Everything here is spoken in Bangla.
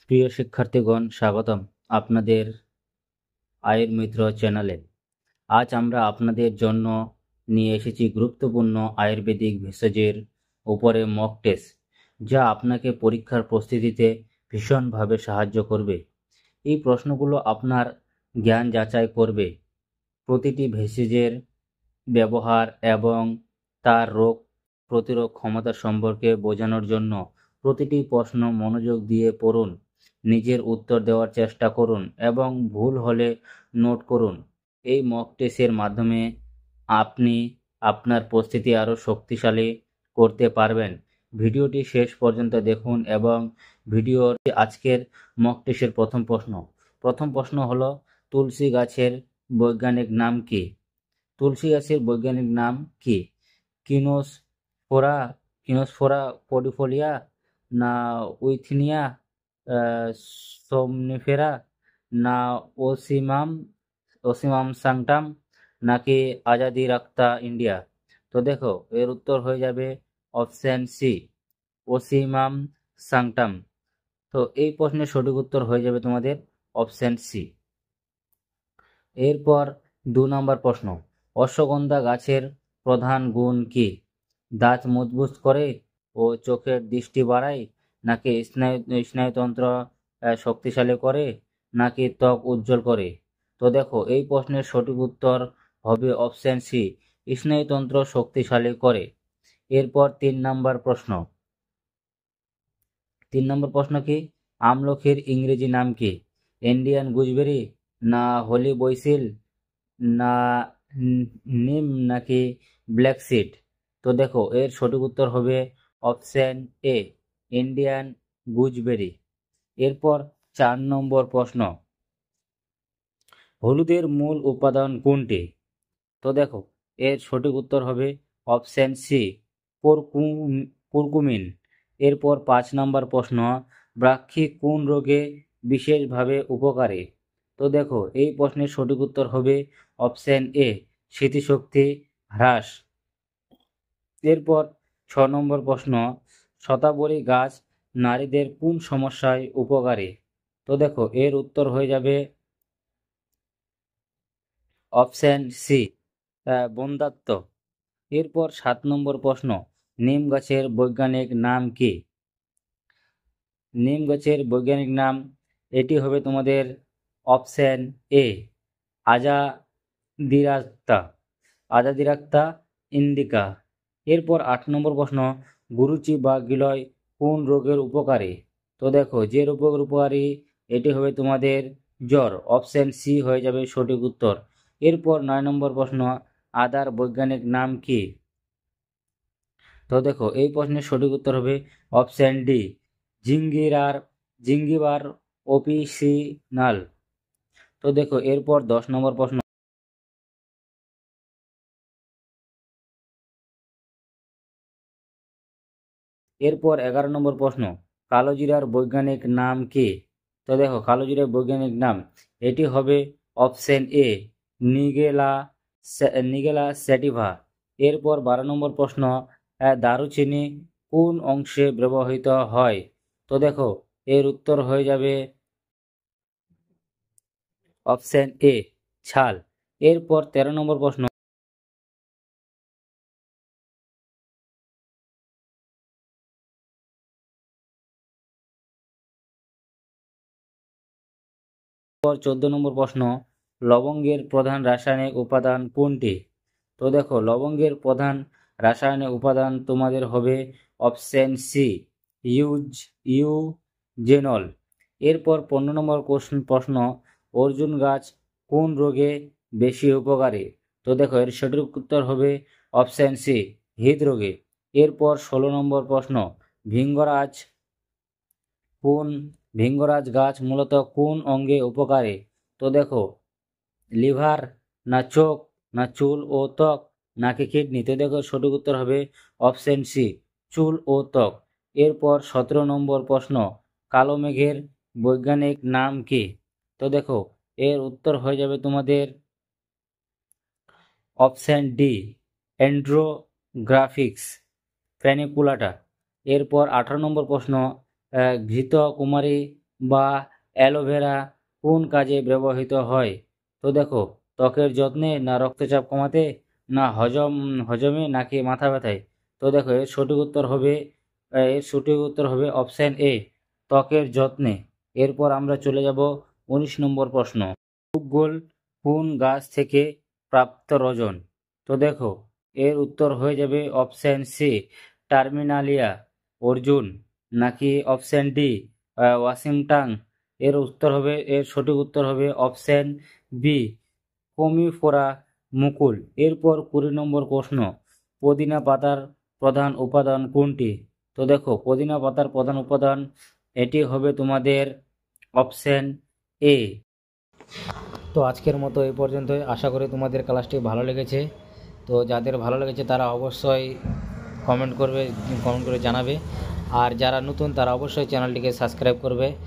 প্রিয় শিক্ষার্থীগণ, স্বাগতম আপনাদের আয়ের মিত্র চ্যানেলে। আজ আমরা আপনাদের জন্য নিয়ে এসেছি গুরুত্বপূর্ণ আয়ুর্বেদিক ভেষজের উপরে মক টেস্ট, যা আপনাকে পরীক্ষার প্রস্তুতিতে ভীষণভাবে সাহায্য করবে। এই প্রশ্নগুলো আপনার জ্ঞান যাচাই করবে, প্রতিটি ভেষজের ব্যবহার এবং তার রোগ প্রতিরোধ ক্ষমতা সম্পর্কে বোঝানোর জন্য। প্রতিটি প্রশ্ন মনোযোগ দিয়ে পড়ুন, নিজের উত্তর দেওয়ার চেষ্টা করুন এবং ভুল হলে নোট করুন। এই মক টেস্টের মাধ্যমে আপনি আপনার প্রস্তুতি আরও শক্তিশালী করতে পারবেন। ভিডিওটি শেষ পর্যন্ত দেখুন এবং ভিডিওর আজকের মক টেস্টের প্রথম প্রশ্ন হলো, তুলসী গাছের বৈজ্ঞানিক নাম কি? তুলসী গাছের বৈজ্ঞানিক নাম কি? কিনোসফোরা কিনোসফোরা কোডিফোলিয়া, না উইথনিয়া সোমনিফেরা, না ওসিমাম ওসিমাম সাংটাম, নাকি আজাদি রাক্তা ইন্ডিয়া? তো দেখো, এর উত্তর হয়ে যাবে অপশন সি, ওসিমাম সাংটাম। তো এই প্রশ্নের সঠিক উত্তর হয়ে যাবে তোমাদের অপশন সি। এরপর 2 নম্বর প্রশ্ন, অশ্বগন্ধা গাছের প্রধান গুণ কি? দাঁত মজবুত করে ও চোখের দৃষ্টি বাড়ায়, নাকি স্নায়ুতন্ত্র শক্তিশালী করে, নাকি ত্বক উজ্জ্বল করে? তো দেখো, এই প্রশ্নের সঠিক উত্তর হবে অপশন সি, স্নায়ুতন্ত্র শক্তিশালী করে। এরপর 3 নম্বর প্রশ্ন কি? আমলখির ইংরেজি নাম কি? ইন্ডিয়ান গুজবেরি, না হোলি বৈসিল, না নিম, নাকি ব্ল্যাক সিড? তো দেখো, এর সঠিক উত্তর হবে অপশন এ, ইন্ডিয়ান গুজবেরি। এরপর 4 নম্বর প্রশ্ন, হলুদের মূল উপাদান কোনটি? তো দেখো, এর সঠিক উত্তর হবে অপশন সি, কুরকুমিন। এরপর 5 নম্বর প্রশ্ন, ব্রাক্ষী কোন রোগে বিশেষভাবে উপকারী? তো দেখো, এই প্রশ্নের সঠিক উত্তর হবে অপশন এ, স্মৃতিশক্তি হ্রাস। এরপর 6 নম্বর প্রশ্ন, শতাবরী গাছ নারীদের কোন সমস্যায় উপকারী? তো দেখো, এর উত্তর হয়ে যাবে অপশন সি, বন্ধ্যাত্ব। এরপর 7 নম্বর প্রশ্ন, নিম গাছের বৈজ্ঞানিক নাম কি? নিম গাছের বৈজ্ঞানিক নাম, এটি হবে তোমাদের অপশন এ, আজাদিরাক্তা ইন্ডিকা। এরপর 8 নম্বর প্রশ্ন, গুরুচি বা গিলয় কোন রোগের উপকারী? তো দেখো, যে রোগের উপকারী এটি হবে তোমাদের জ্বর। অপশন সি হয়ে যাবে সঠিক উত্তর। এরপর 9 নম্বর প্রশ্ন, আদার বৈজ্ঞানিক নাম কি? তো দেখো, এই প্রশ্নের সঠিক উত্তর হবে অপশন ডি, জিঙ্গিবার অপিসিনাল। তো দেখো, এরপর 10 নম্বর প্রশ্ন, এরপর 11 নম্বর প্রশ্ন, কালোজিরার বৈজ্ঞানিক নাম কি? তো দেখো, কালোজিরার বৈজ্ঞানিক নাম এটি হবে অপশন এ, নিগেলা নিগেলা স্যাটিভা। এরপর 12 নম্বর প্রশ্ন, দারুচিনি কোন অংশে ব্যবহৃত হয়? তো দেখো, এর উত্তর হয়ে যাবে অপশন এ, ছাল। এরপর 13 নম্বর প্রশ্ন, এরপর 14 নম্বর প্রশ্ন, লবঙ্গের প্রধান রাসায়নিক উপাদান কোনটি? তো দেখো, লবঙ্গের প্রধান রাসায়নিক উপাদান তোমাদের হবে অপশন সি, ইউজেনল। এরপর 15 নম্বর প্রশ্ন, অর্জুন গাছ কোন রোগে বেশি উপকারী? তো দেখো, এর সঠিক উত্তর হবে অপশন সি, হৃদরোগে। এরপর 16 নম্বর প্রশ্ন, ভিঙ্গরাজ ভিঙ্গরাজ গাছ মূলত কোন অঙ্গে উপকারী? তো দেখো, লিভার, না চোখ, না চুল ও ত্বক, নাকি কিডনি? তো দেখো, সঠিক উত্তর হবে অপশন সি, চুল ও ত্বক। এরপর 17 নম্বর প্রশ্ন, কালো মেঘের বৈজ্ঞানিক নাম কি? তো দেখো, এর উত্তর হয়ে যাবে তোমাদের অপশন ডি, অ্যান্ড্রোগ্রাফিক্স প্যানিকুলাটা। এরপর 18 নম্বর প্রশ্ন, ঘৃত কুমারী বা অ্যালোভেরা কোন কাজে ব্যবহৃত হয়? তো দেখো, ত্বকের যত্নে, না রক্তচাপ কমাতে, না হজমে, নাকি মাথা ব্যথায়? তো দেখো, এর সঠিক উত্তর হবে অপশান এ, ত্বকের যত্নে। এরপর আমরা চলে যাব 19 নম্বর প্রশ্ন। ইসবগুল কোন গাছ থেকে প্রাপ্ত রজন? তো দেখো, এর উত্তর হয়ে যাবে অপশান সি, টার্মিনালিয়া অর্জুন, নাকি অপশান ডি ওয়াশিংটন। এর সঠিক উত্তর হবে অপশান বি, কমিফোরা মুকুল। এরপর 20 নম্বর প্রশ্ন, পুদিনা পাতার প্রধান উপাদান কোনটি? তো দেখো, পুদিনা পাতার প্রধান উপাদান এটি হবে তোমাদের অপশান এ। তো আজকের মতো এই পর্যন্তই। আশা করি তোমাদের ক্লাসটি ভালো লেগেছে। তো যাদের ভালো লেগেছে তারা অবশ্যই কমেন্ট করে জানাবে। আর যারা নতুন তারা অবশ্যই চ্যানেলটিকে সাবস্ক্রাইব করবে।